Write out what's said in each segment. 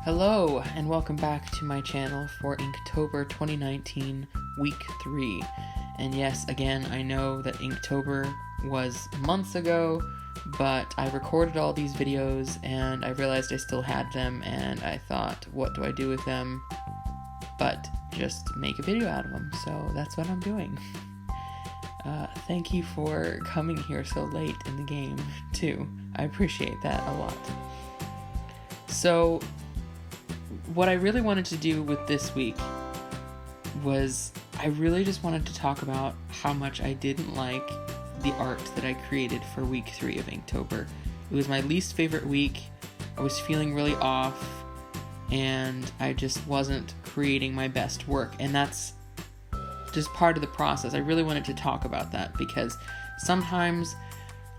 Hello, and welcome back to my channel for Inktober 2019, Week 3. And yes, again, I know that Inktober was months ago, but I recorded all these videos, and I realized I still had them, and I thought, what do I do with them? But just make a video out of them, so that's what I'm doing. Thank you for coming here so late in the game, too. I appreciate that a lot. So, what I really wanted to do with this week was I really just wanted to talk about how much I didn't like the art that I created for week 3 of Inktober. It was my least favorite week. I was feeling really off, and I just wasn't creating my best work, and that's just part of the process. I really wanted to talk about that because sometimes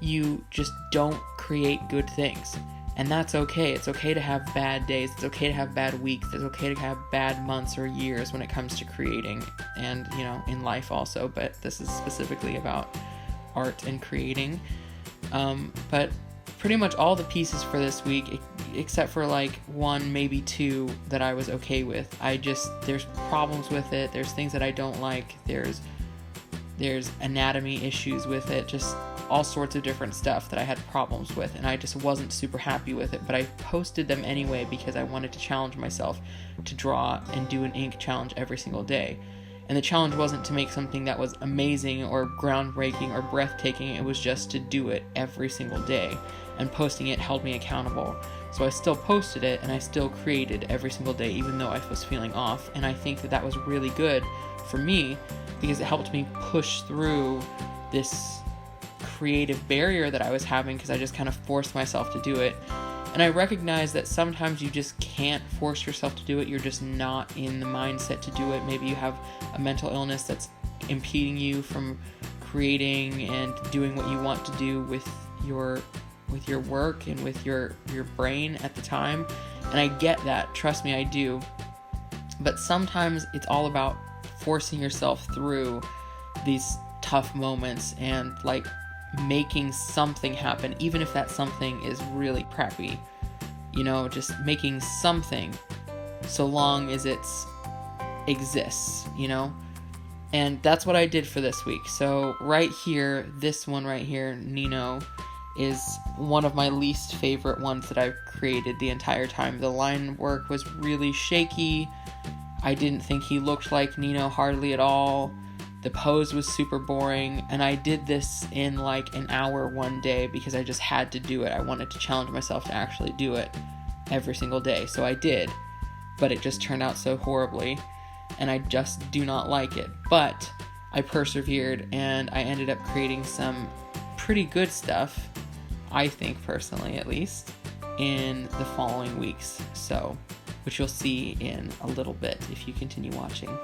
you just don't create good things. And that's okay. It's okay to have bad days. It's okay to have bad weeks. It's okay to have bad months or years when it comes to creating and, in life also. But this is specifically about art and creating. But pretty much all the pieces for this week, except for like one, maybe two that I was okay with. There's problems with it. There's things that I don't like. There's anatomy issues with it. Just all sorts of different stuff that I had problems with, and I just wasn't super happy with it, but I posted them anyway because I wanted to challenge myself to draw and do an ink challenge every single day. And the challenge wasn't to make something that was amazing or groundbreaking or breathtaking, it was just to do it every single day, and posting it held me accountable. So I still posted it, and I still created every single day even though I was feeling off, and I think that was really good for me because it helped me push through this creative barrier that I was having because I just kind of forced myself to do it. And I recognize that sometimes you just can't force yourself to do it. You're just not in the mindset to do it. Maybe you have a mental illness that's impeding you from creating and doing what you want to do with your work and with your brain at the time. And I get that. Trust me, I do. But sometimes it's all about forcing yourself through these tough moments and like making something happen, even if that something is really crappy. Just making something so long as it exists, And that's what I did for this week. So right here, this one right here, Nino, is one of my least favorite ones that I've created the entire time. The line work was really shaky. I didn't think he looked like Nino hardly at all. The pose was super boring, and I did this in like an hour one day because I just had to do it. I wanted to challenge myself to actually do it every single day, so I did, but it just turned out so horribly, and I just do not like it. But I persevered, and I ended up creating some pretty good stuff, I think personally at least, in the following weeks, so which you'll see in a little bit if you continue watching.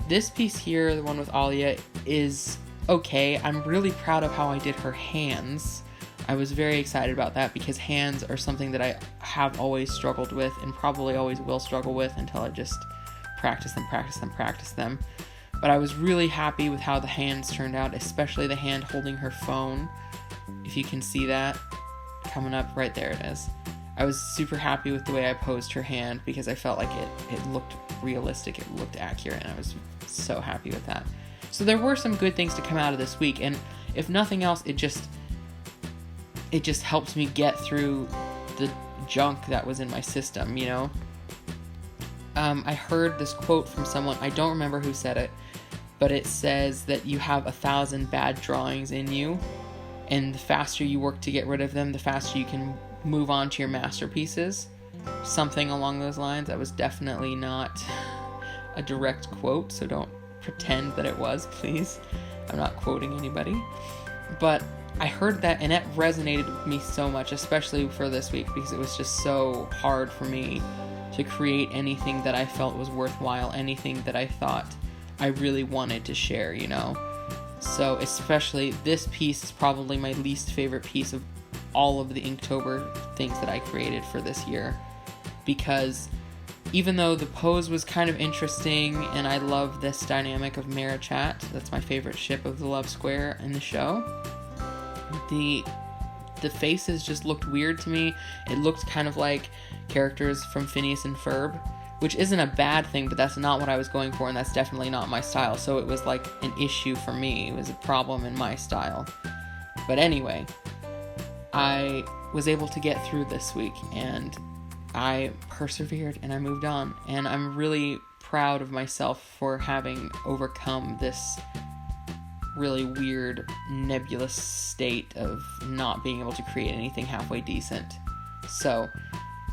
This piece here, the one with Alia, is okay. I'm really proud of how I did her hands. I was very excited about that because hands are something that I have always struggled with and probably always will struggle with until I just practice them. But I was really happy with how the hands turned out, especially the hand holding her phone. If you can see that, coming up right there it is. I was super happy with the way I posed her hand because I felt like it looked realistic, it looked accurate, and I was so happy with that. So there were some good things to come out of this week, and if nothing else, it just helped me get through the junk that was in my system, I heard this quote from someone, I don't remember who said it, but it says that you have 1,000 bad drawings in you, and the faster you work to get rid of them, the faster you can move on to your masterpieces. Something along those lines. That was definitely not a direct quote, so don't pretend that it was, please. I'm not quoting anybody. But I heard that, and it resonated with me so much, especially for this week, because it was just so hard for me to create anything that I felt was worthwhile, anything that I thought I really wanted to share, So especially this piece is probably my least favorite piece of all of the Inktober things that I created for this year, because even though the pose was kind of interesting and I love this dynamic of Marichat, that's my favorite ship of the Love Square in the show, the the faces just looked weird to me. It looked kind of like characters from Phineas and Ferb, which isn't a bad thing, but that's not what I was going for, and that's definitely not my style. So it was like an issue for me. It was a problem in my style. But anyway, I was able to get through this week, and I persevered, and I moved on. And I'm really proud of myself for having overcome this really weird, nebulous state of not being able to create anything halfway decent. So,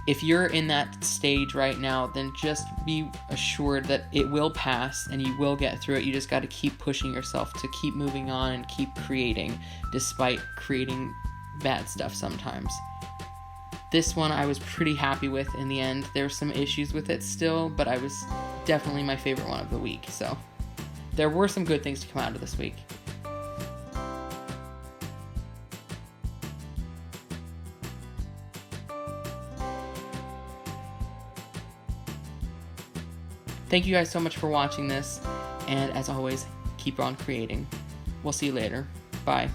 if you're in that stage right now, then just be assured that it will pass and you will get through it. You just got to keep pushing yourself to keep moving on and keep creating, despite creating bad stuff sometimes. This one I was pretty happy with in the end. There were some issues with it still, but I was definitely my favorite one of the week. So there were some good things to come out of this week. Thank you guys so much for watching this, and as always, keep on creating. We'll see you later. Bye.